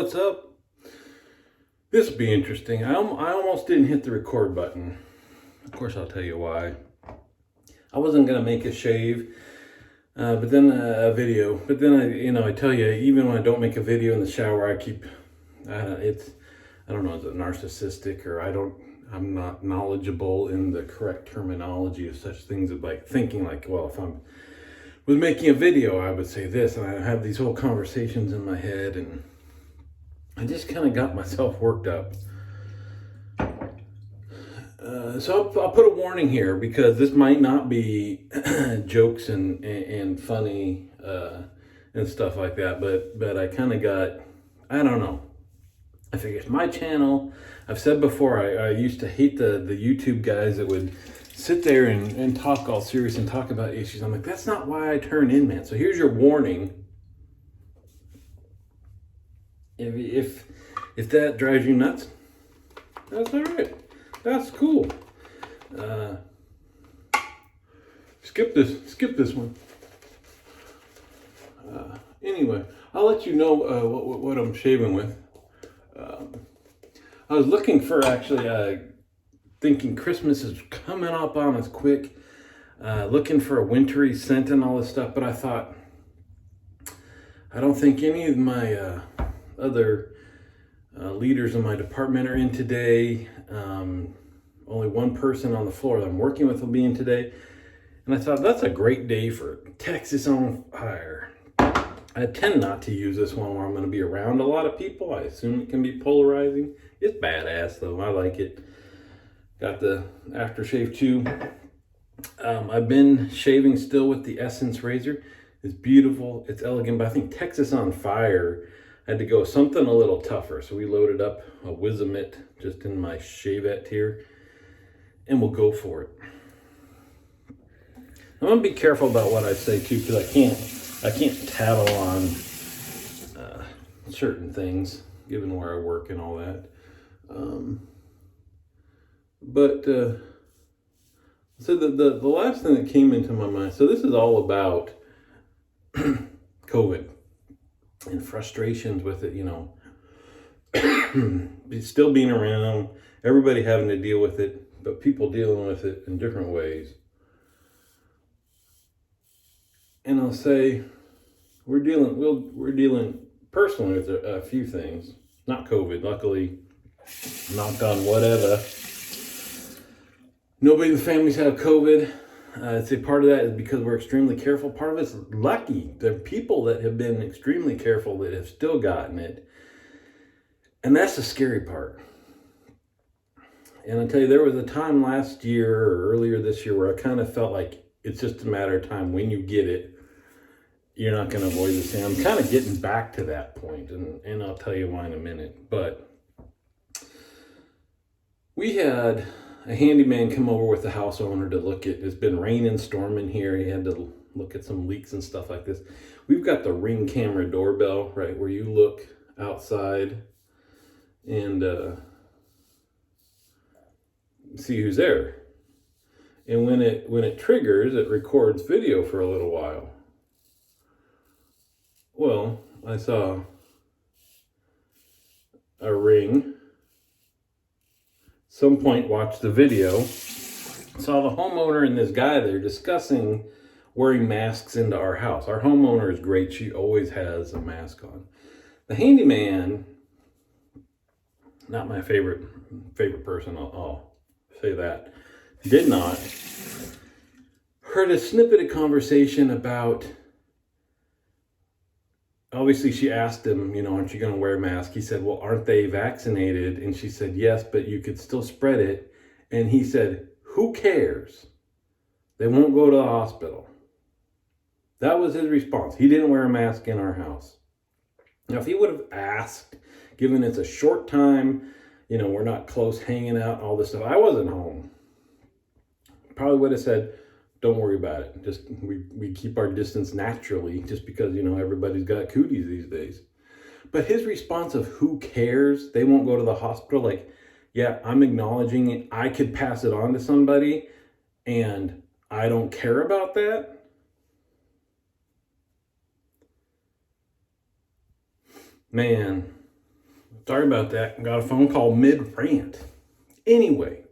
what's up? This will be interesting. I almost didn't hit the record button. Of course, I'll tell you why. I wasn't going to make a shave, but then a video. But then I tell you, even when I don't make a video in the shower, I don't know, is it narcissistic or I'm not knowledgeable in the correct terminology of such things of like thinking like, well, if I'm was making a video, I would say this, and I have these whole conversations in my head, and I just kind of got myself worked up. So I'll put a warning here because this might not be jokes and funny and stuff like that, but I kind of I don't know. I figure it's my channel. I've said before, I used to hate the YouTube guys that would sit there and talk all serious and talk about issues. I'm like, that's not why I turn in, man. So here's your warning. If that drives you nuts, that's all right. That's cool. Skip this one. Anyway, I'll let you know what I'm shaving with. I was looking for actually, thinking Christmas is coming up on us quick, looking for a wintry scent and all this stuff, but I thought, I don't think any of my other leaders in my department are in today. Only one person on the floor that I'm working with will be in today. And I thought that's a great day for Texas on Fire. I tend not to use this one where I'm going to be around a lot of people. I assume it can be polarizing. It's badass though. I like it. Got the aftershave too. I've been shaving still with the Essence razor. It's beautiful. It's elegant. But I think Texas on Fire had to go something a little tougher. So we loaded up a Wizamit just in my shavette here. And we'll go for it. I'm going to be careful about what I say too, because I can't tattle on certain things, given where I work and all that. So the last thing that came into my mind, so this is all about COVID and frustrations with it, still being around, everybody having to deal with it, but people dealing with it in different ways. And I'll say, we're dealing personally with a few things, not COVID, luckily, knocked on whatever. Nobody in the families have COVID. I'd say part of that is because we're extremely careful. Part of it's lucky. There are people that have been extremely careful that have still gotten it. And that's the scary part. And I tell you, there was a time last year or earlier this year where I kind of felt like it's just a matter of time. When you get it, you're not going to avoid this thing. I'm kind of getting back to that point, and I'll tell you why in a minute. But we had a handyman come over with the house owner to look at, it's been raining, storming here. He had to look at some leaks and stuff like this. We've got the Ring camera doorbell, right, where you look outside and see who's there. And when it triggers, it records video for a little while. Well, I saw a Ring. Some point watched the video, saw the homeowner and this guy there discussing wearing masks into our house. Our homeowner is great. She always has a mask on. The handyman, not my favorite person, I'll say that, did not. Heard a snippet of conversation about, obviously she asked him, aren't you going to wear a mask? He said, well, aren't they vaccinated? And she said, yes, but you could still spread it. And he said, who cares? They won't go to the hospital. That was his response. He didn't wear a mask in our house. Now, if he would have asked, given it's a short time, we're not close hanging out, all this stuff. I wasn't home. Probably would have said, don't worry about it. Just we keep our distance naturally, just because everybody's got cooties these days. But his response of who cares? They won't go to the hospital. Like, yeah, I'm acknowledging it. I could pass it on to somebody, and I don't care about that. Man, Sorry about that. Got a phone call mid-rant. Anyway,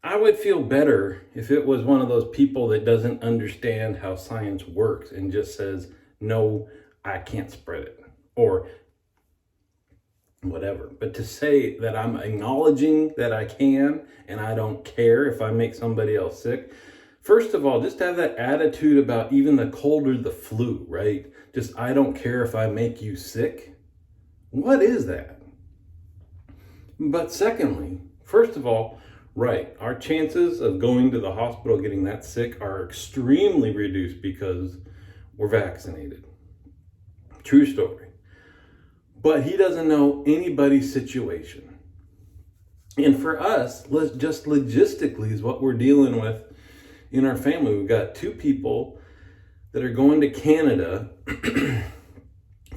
I would feel better if it was one of those people that doesn't understand how science works and just says, no, I can't spread it, or whatever. But to say that I'm acknowledging that I can and I don't care if I make somebody else sick, first of all, just have that attitude about even the cold or the flu, right? Just, I don't care if I make you sick. What is that? But secondly, first of all, right, our chances of going to the hospital getting that sick are extremely reduced because we're vaccinated. True story. But he doesn't know anybody's situation. And for us, just logistically is what we're dealing with in our family. We've got two people that are going to Canada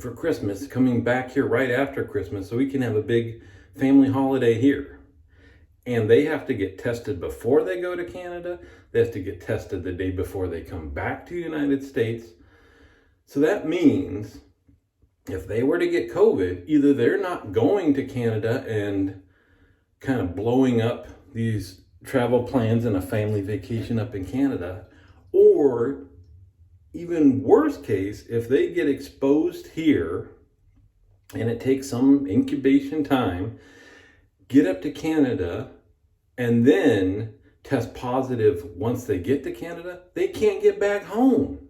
for Christmas, coming back here right after Christmas so we can have a big family holiday here. And they have to get tested before they go to Canada. They have to get tested the day before they come back to the United States. So that means if they were to get COVID, either they're not going to Canada and kind of blowing up these travel plans and a family vacation up in Canada, or even worse case, if they get exposed here and it takes some incubation time, get up to Canada and then test positive once they get to Canada, they can't get back home.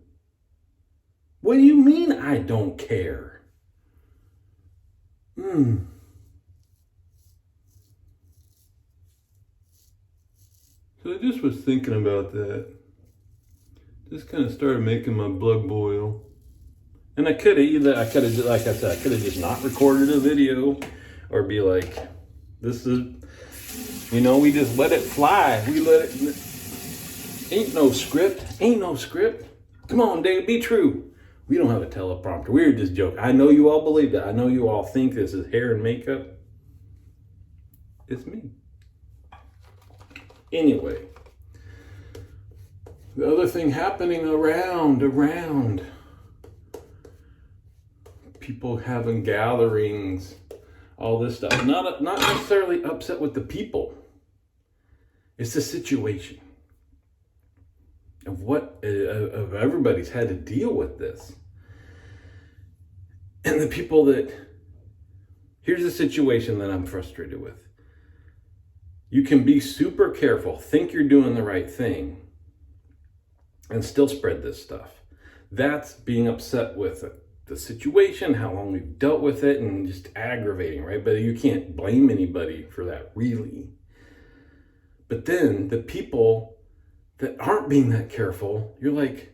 What do you mean I don't care? So I just was thinking about that. Just kind of started making my blood boil. And I could have, like I said, I could have just not recorded a video or be like, this is, we just let it fly. We let it, ain't no script. Come on, Dave, be true. We don't have a teleprompter. We're just joking. I know you all believe that. I know you all think this is hair and makeup. It's me. Anyway, the other thing happening around people having gatherings, all this stuff. Not necessarily upset with the people. It's the situation of everybody's had to deal with this. And the people here's the situation that I'm frustrated with. You can be super careful, think you're doing the right thing, and still spread this stuff. That's being upset with the situation, how long we've dealt with it, and just aggravating, right? But you can't blame anybody for that, really. But then the people that aren't being that careful, you're like,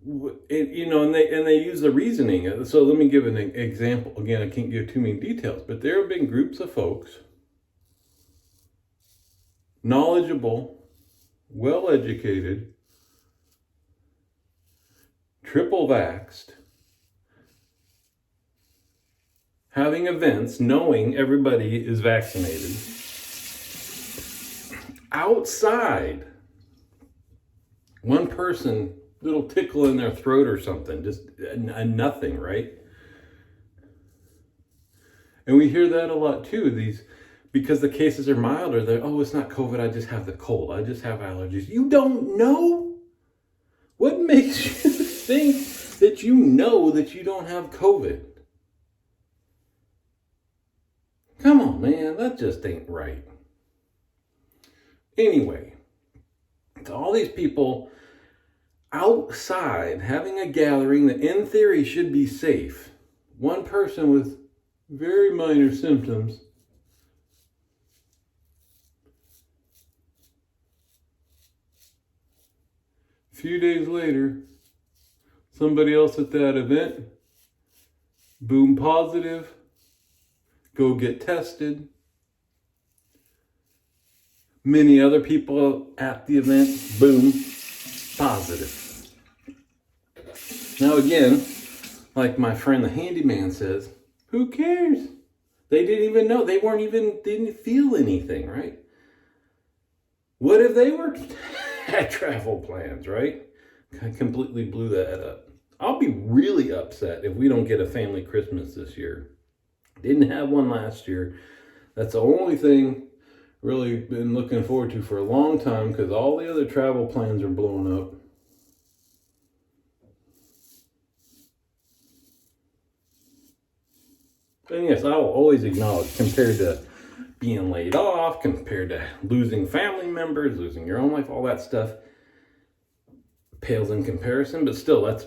and they use the reasoning. So let me give an example. Again, I can't give too many details, but there have been groups of folks, knowledgeable, well-educated, triple vaxxed, having events knowing everybody is vaccinated, outside, one person, little tickle in their throat or something, just a nothing, right? And we hear that a lot too, because the cases are milder, it's not COVID, I just have the cold, I just have allergies. You don't know? What makes you think that you know that you don't have COVID? Come on, man, that just ain't right. Anyway, to all these people outside having a gathering that in theory should be safe, one person with very minor symptoms a few days later, somebody else at that event, boom, positive, go get tested. Many other people at the event, boom, positive. Now again, like my friend the handyman says, who cares? They didn't even know. They didn't feel anything, right? What if they had travel plans, right? I completely blew that up. I'll be really upset if we don't get a family Christmas this year. Didn't have one last year. That's the only thing really been looking forward to for a long time because all the other travel plans are blowing up. And yes, I will always acknowledge, compared to being laid off, compared to losing family members, losing your own life, all that stuff pales in comparison. But still, that's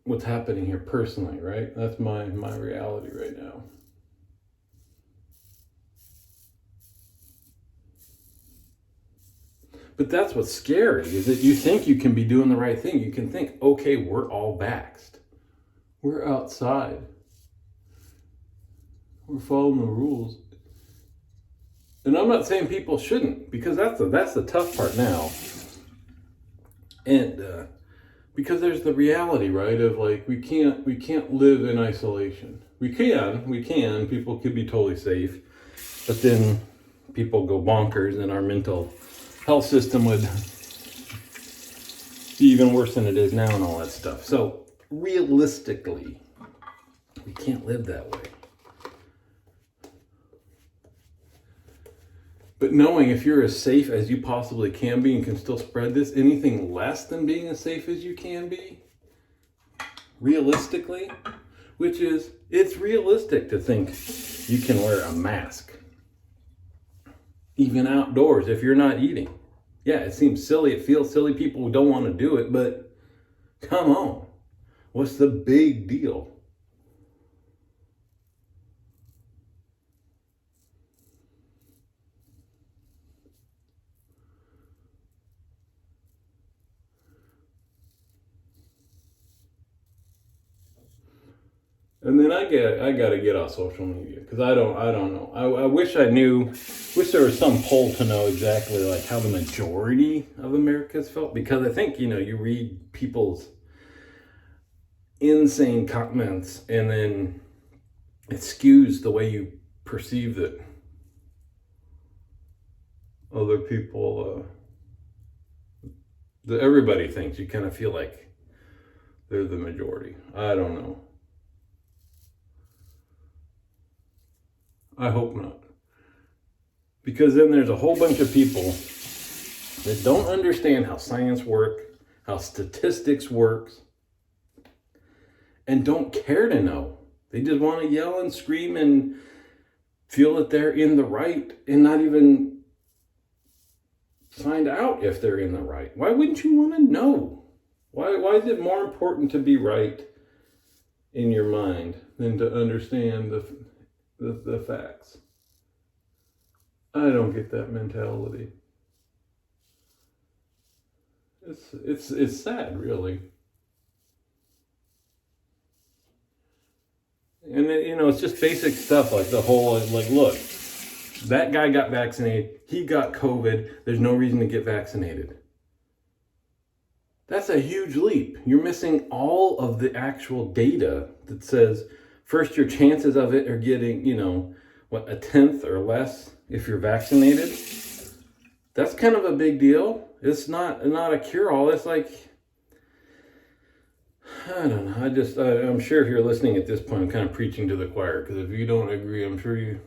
what's happening here personally, right? That's my reality right now. But that's what's scary, is that you think you can be doing the right thing. You can think, okay, we're all vaxxed. We're outside. We're following the rules. And I'm not saying people shouldn't, because that's the tough part now. And because there's the reality, right, of like we can't live in isolation. We can. People could be totally safe, but then people go bonkers, and our mental health system would be even worse than it is now, and all that stuff. So realistically, we can't live that way. But knowing if you're as safe as you possibly can be and can still spread this, anything less than being as safe as you can be, realistically, which is, it's realistic to think you can wear a mask, even outdoors, if you're not eating. Yeah, it seems silly, it feels silly, people don't want to do it, but come on, what's the big deal? And then I got to get off social media because I don't know. I wish I knew. Wish there was some poll to know exactly like how the majority of Americans felt, because I think you read people's insane comments and then it skews the way you perceive that other people. That everybody thinks. You kind of feel like they're the majority. I don't know. I hope not. Because then there's a whole bunch of people that don't understand how science works, how statistics works, and don't care to know. They just want to yell and scream and feel that they're in the right and not even find out if they're in the right. Why wouldn't you want to know? Why is it more important to be right in your mind than to understand the facts? I don't get that mentality. It's sad, really. And then, it's just basic stuff like the whole look, that guy got vaccinated, he got COVID, there's no reason to get vaccinated. That's a huge leap. You're missing all of the actual data that says, first, your chances of it are getting, a tenth or less if you're vaccinated. That's kind of a big deal. It's not a cure-all. It's like, I don't know. I'm sure if you're listening at this point, I'm kind of preaching to the choir, because if you don't agree, I'm sure you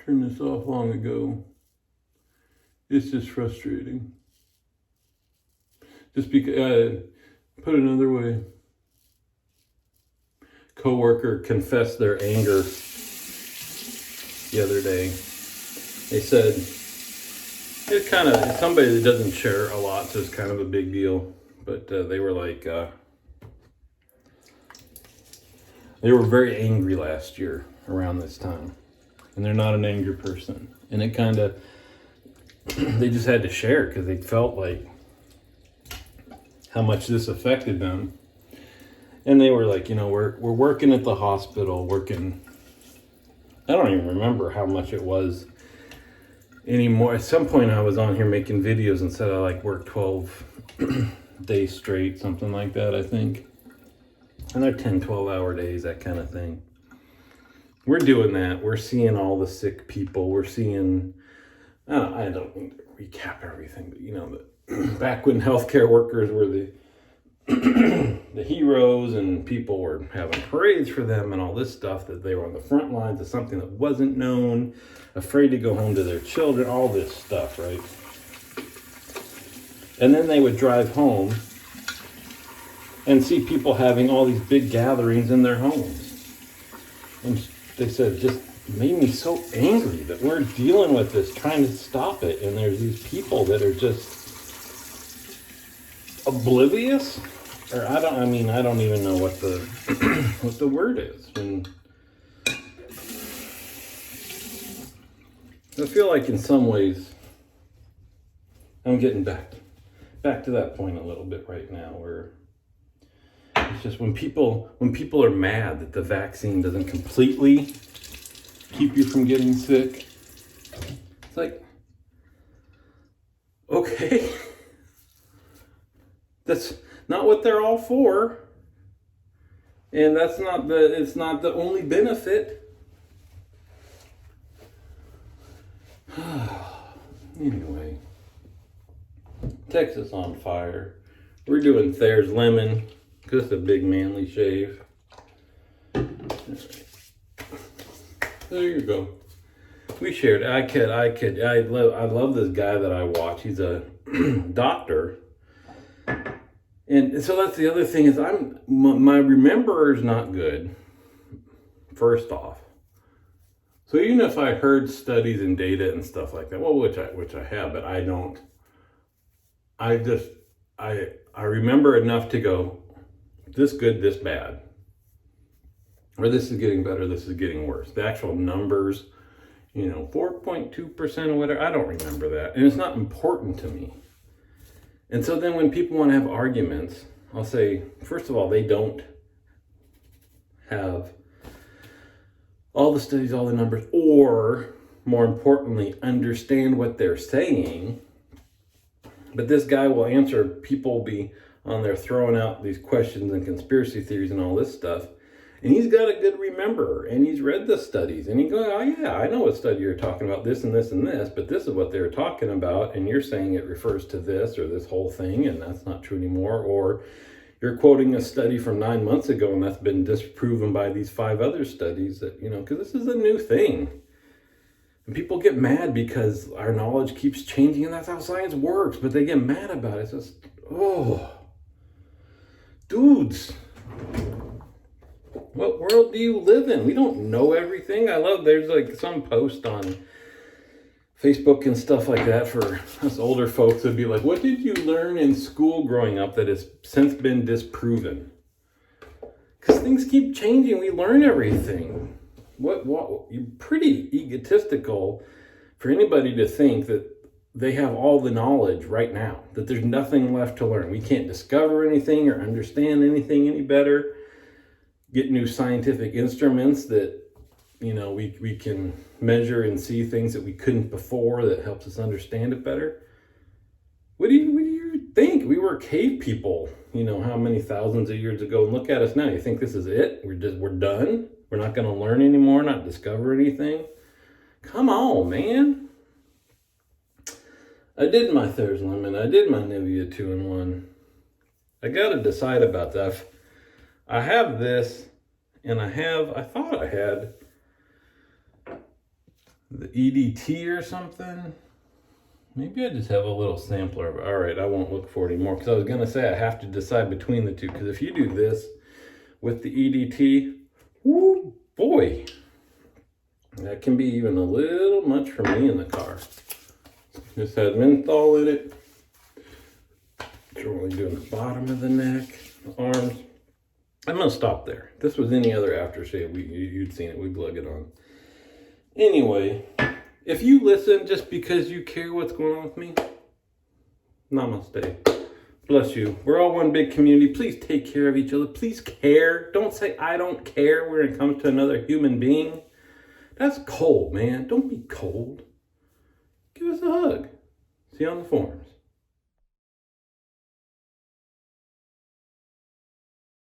turned this off long ago. It's just frustrating. Just because, put it another way, coworker confessed their anger the other day. They said it's kind of somebody that doesn't share a lot, so it's kind of a big deal. But they were like, they were very angry last year around this time, and they're not an angry person. And it kind of, they just had to share because they felt like how much this affected them. And they were like, we're working at the hospital, I don't even remember how much it was anymore. At some point I was on here making videos and said I worked 12 days straight, something like that, I think. And they're 10, 12-hour days, that kind of thing. We're doing that. We're seeing all the sick people. We're seeing, I don't need to recap everything, but back when healthcare workers were the heroes, and people were having parades for them and all this stuff, that they were on the front lines of something that wasn't known, afraid to go home to their children, all this stuff, right? And then they would drive home and see people having all these big gatherings in their homes. And they said, it just made me so angry that we're dealing with this, trying to stop it. And there's these people that are just oblivious. Or I don't even know what the what the word is. And I feel like in some ways I'm getting back to that point a little bit right now, where it's just when people are mad that the vaccine doesn't completely keep you from getting sick, it's like, okay, that's not what they're all for, and it's not the only benefit. Anyway, Texas on fire. We're doing Thayer's lemon, just a big manly shave. There you go. We shared. I love this guy that I watch. He's a doctor. And so that's the other thing, is my rememberer is not good, first off. So even if I heard studies and data and stuff like that, well, which I have, but I don't. I remember enough to go, this good, this bad, or this is getting better, this is getting worse. The actual numbers, 4.2% or whatever, I don't remember that, and it's not important to me. And so then when people want to have arguments, I'll say, first of all, they don't have all the studies, all the numbers, or more importantly, understand what they're saying. But this guy will answer, people will be on there throwing out these questions and conspiracy theories and all this stuff. And he's got a good rememberer, and he's read the studies, and he goes, oh yeah, I know what study you're talking about, this and this and this, but this is what they're talking about, and you're saying it refers to this or this whole thing, and that's not true anymore. Or you're quoting a study from 9 months ago, and that's been disproven by these 5 other studies that, because this is a new thing. And people get mad because our knowledge keeps changing, and that's how science works, but they get mad about it. It's just, dudes, what world do you live in? We don't know everything. There's like some post on Facebook and stuff like that for us older folks that'd be like, what did you learn in school growing up that has since been disproven? Because things keep changing. We learn everything. What you're pretty egotistical for anybody to think that they have all the knowledge right now, that there's nothing left to learn. We can't discover anything or understand anything any better, get new scientific instruments that, we can measure and see things that we couldn't before, that helps us understand it better. What do you think? We were cave people, how many thousands of years ago, and look at us now. You think this is it? We're done? We're not going to learn anymore, not discover anything? Come on, man. I did my Thayer's lemon. I did my Nivea 2-in-1. I got to decide about that. I have this, and I thought I had the EDT or something. Maybe I just have a little sampler of it. All right, I won't look for it anymore, because I was going to say I have to decide between the two, because if you do this with the EDT, whoo, boy, that can be even a little much for me in the car. This has menthol in it. It's only doing the bottom of the neck, the arms. I'm going to stop there. If this was any other aftershave, you'd seen it. We'd glug it on. Anyway, if you listen just because you care what's going on with me, namaste. Bless you. We're all one big community. Please take care of each other. Please care. Don't say I don't care when it comes to another human being. That's cold, man. Don't be cold. Give us a hug. See you on the forums.